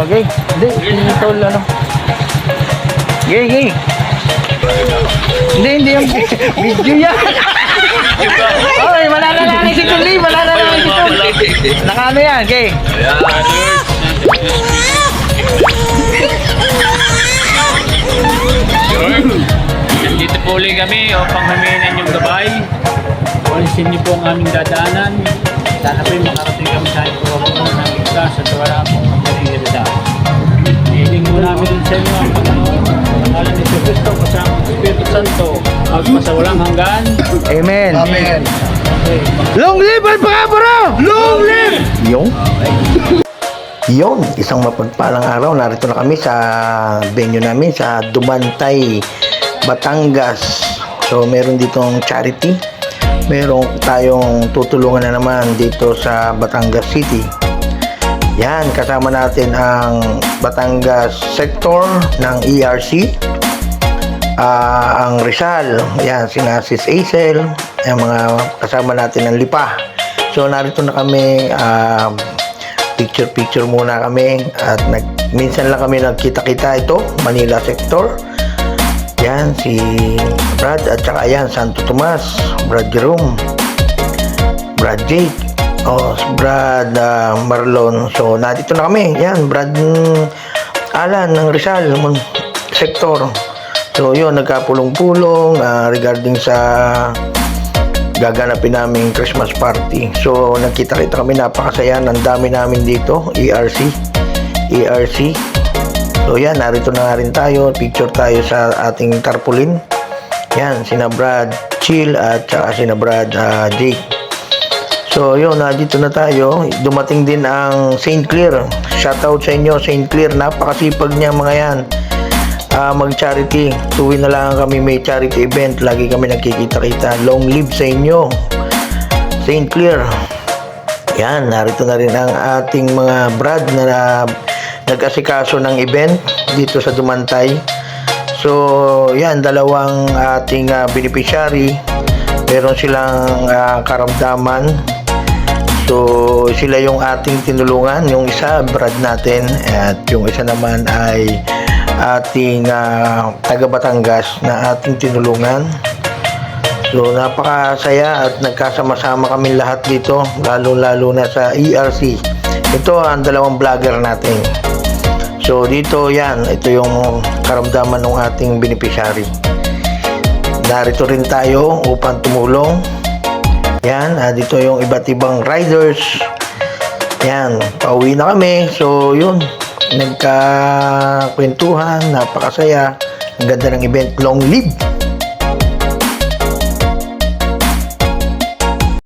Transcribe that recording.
Okay. Hindi, tol, ano. Gay. Hindi yung video yan. Okay, mananalangin si Tuli, mananalangin si Tuli. Nakano yan, gay. Dito po ulit kami upang humihinan yung gabay. Alisin niyo po ang aming dadaanan. Sana po yung makarating kami sa inyo po ng isa sa wala pong magkaringin sa hiling mo namin sa inyo ang Panginoon. Pangalan ni Kristo kasama ang Espiritu Santo magpasawalang hanggan. Amen. Amen. Okay. Long live Al Pacabro! Long live! Yun, isang mapagpalang araw. Narito na kami sa venue namin sa Dumantay, Batangas. So, meron ditong charity. Meron tayong tutulungan na naman dito sa Batangas City. Yan, kasama natin ang Batangas sector ng ERC. Ang Rizal, yan, sina Sis Aisel, yung mga kasama natin ng Lipa. So, narito na kami, picture muna kami at minsan lang kami nagkita-kita. Ito Manila sector, yan si Brad at saka yan Santo Tomas, Brad Jerome, Brad Jake, Brad Marlon. So nandito na kami, yan Brad Alan ng Rizal sector. So yun, nagkapulong-pulong regarding sa gaganapin namin Christmas party. So nagkita-kita kami, napakasaya, ang dami namin dito, ERC. So yan, narito na nga rin tayo, picture tayo sa ating tarpaulin. Yan, sina Brad Chill at saka sina Brad Jake. So yun, dito na tayo. Dumating din ang St. Clair. Shoutout sa inyo St. Clair, napakasipag niya mga yan. Mag-charity. Tuwin na lang kami may charity event. Lagi kami nagkikita-kita. Long live sa inyo, St. Clair. Yan, narito na rin ang ating mga Brad na nag-asikaso ng event dito sa Dumantay. So, yan, dalawang ating beneficiary. Meron silang karamdaman. So, sila yung ating tinulungan. Yung isa, Brad natin. At yung isa naman ay ating taga Batangas na ating tinulungan. So napakasaya at nagkasama-sama kami lahat dito, lalo na sa ERC. Ito ang dalawang vlogger natin. So dito yan, ito yung karamdaman ng ating beneficiary. Narito rin tayo upang tumulong. Yan, dito yung iba't ibang riders. Yan, pauwi na kami. So yun, nagkakwentuhan, napakasaya. Ang ganda ng event. Long live